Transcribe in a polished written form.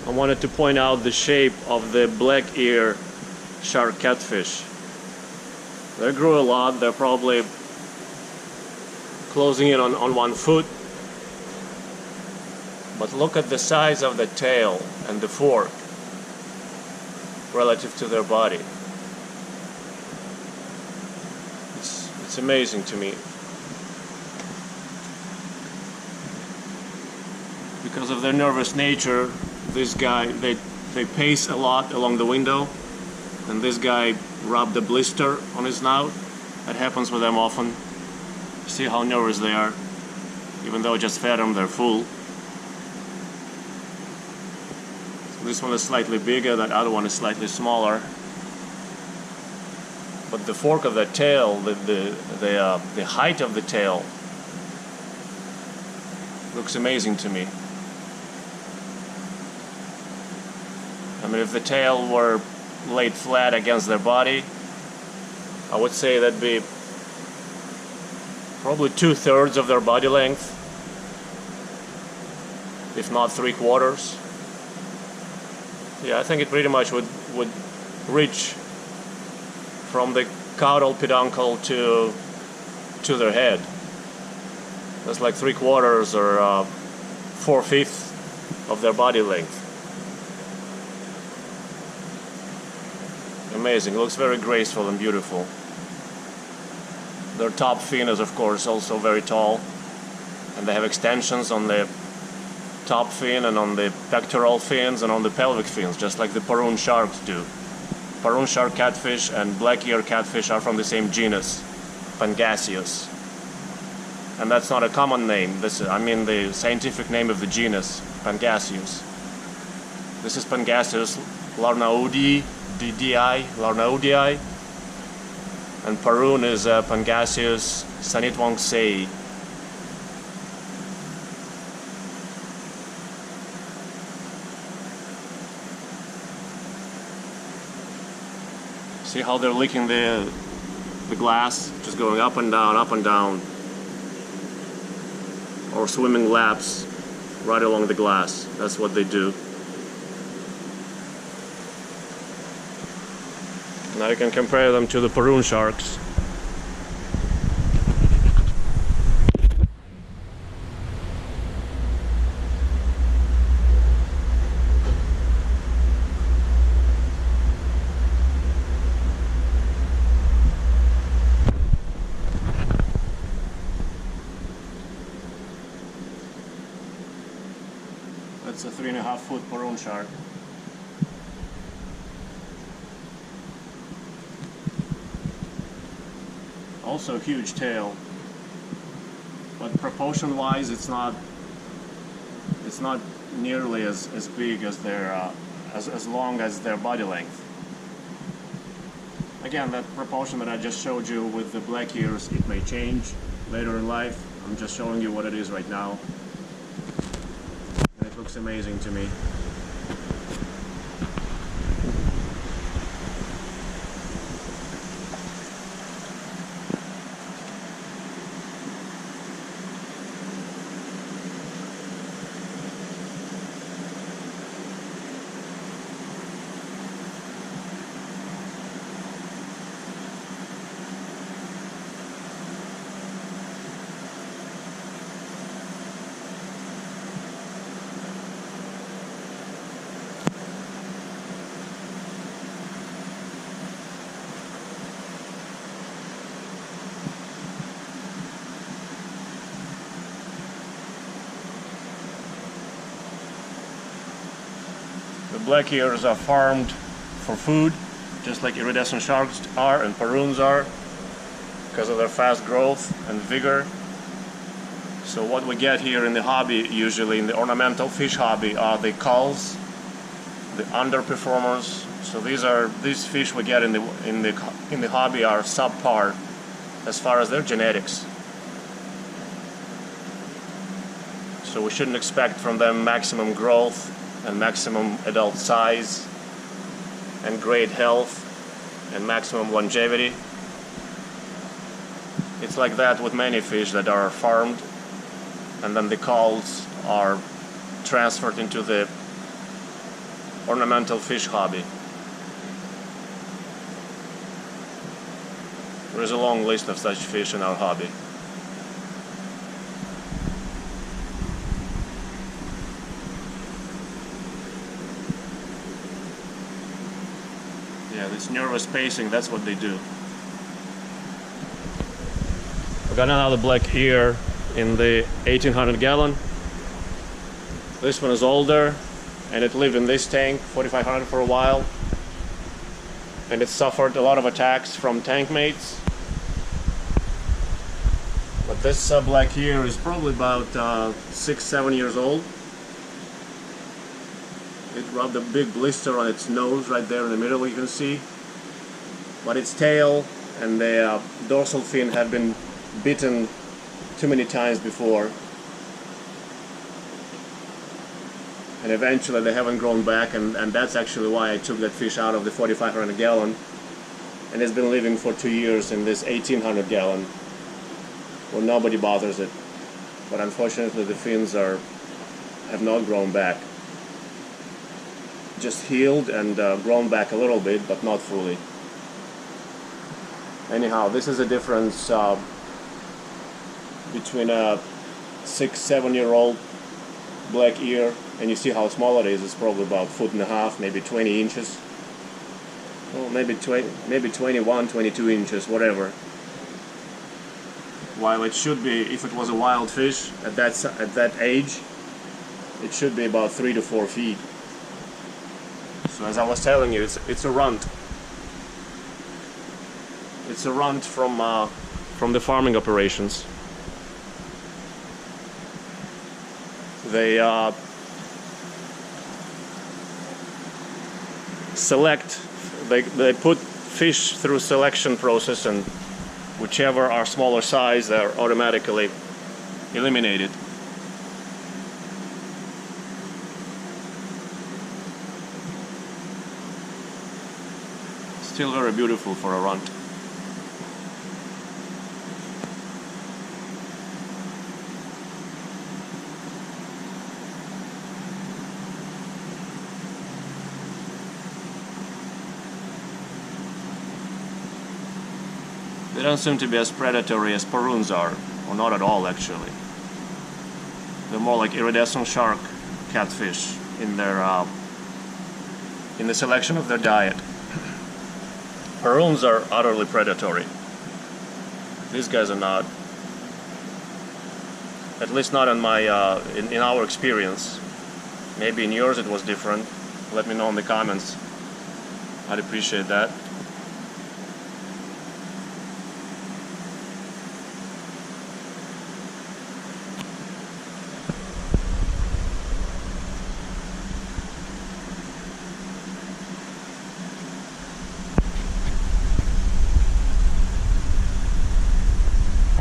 I wanted to point out the shape of the black ear shark catfish. They grew a lot. They're probably closing in on 1 foot. But look at the size of the tail and the fork relative to their body. It's amazing to me. Because of their nervous nature, this guy, they pace a lot along the window, and this guy rubbed a blister on his snout. That happens with them often. See how nervous they are. Even though I just fed them, they're full. So this one is slightly bigger, that other one is slightly smaller. But the fork of the tail, the height of the tail looks amazing to me. I mean, if the tail were laid flat against their body, I would say that'd be probably 2/3 of their body length, if not 3/4. Yeah, I think it pretty much would reach from the caudal peduncle to their head. That's like 3/4 or 4/5 of their body length. Amazing. It looks very graceful and beautiful. Their top fin is, of course, also very tall, and they have extensions on the top fin and on the pectoral fins and on the pelvic fins, just like the paroon sharks do. Paroon shark catfish and black ear catfish are from the same genus, Pangasiidae. And that's not a common name. I mean the scientific name of the genus, Pangasiidae. This is Pangasiidae larnaudii, and paroon is Pangasiidae sanitwangsei. See how they're licking the glass, just going up and down, or swimming laps right along the glass. That's what they do. Now you can compare them to the paroon sharks. That's a 3.5-foot paroon shark. Also a huge tail, but proportion-wise, it's not nearly as big as their as long as their body length. Again, that proportion that I just showed you with the black ears, it may change later in life. I'm just showing you what it is right now, and it looks amazing to me. The black ears are farmed for food, just like iridescent sharks are and paroons are, because of their fast growth and vigor. So what we get here in the hobby, usually in the ornamental fish hobby, are the culls, the underperformers. So these fish we get in the hobby are subpar as far as their genetics. So we shouldn't expect from them maximum growth and maximum adult size and great health and maximum longevity. It's like that with many fish that are farmed, and then the culls are transferred into the ornamental fish hobby. There is a long list of such fish in our hobby. Yeah, this nervous pacing, that's what they do. I've got another black ear in the 1800 gallon. This one is older, and it lived in this tank, 4500 for a while. And it suffered a lot of attacks from tank mates. But this black ear is probably about 6-7 years old. It rubbed a big blister on its nose right there in the middle, you can see. But its tail and the dorsal fin have been bitten too many times before. And eventually they haven't grown back, and that's actually why I took that fish out of the 4500 gallon. And it's been living for 2 years in this 1800 gallon where nobody bothers it. But unfortunately the fins have not grown back. Just healed and grown back a little bit, but not fully. Anyhow, this is a difference between a 6-7 year old black ear, and you see how small it is. It's probably about 1.5 feet, maybe 20 inches. Well, maybe 21, 22 inches, whatever. While it should be, if it was a wild fish at that age, it should be about 3 to 4 feet. So as I was telling you, it's a runt. It's a runt from the farming operations. They they put fish through selection process, and whichever are smaller size are automatically eliminated. Still very beautiful for a runt. They don't seem to be as predatory as paroons are, or not at all actually. They're more like iridescent shark catfish in the selection of their diet. Paroons are utterly predatory. These guys are not. At least not in in our experience. Maybe in yours it was different. Let me know in the comments. I'd appreciate that.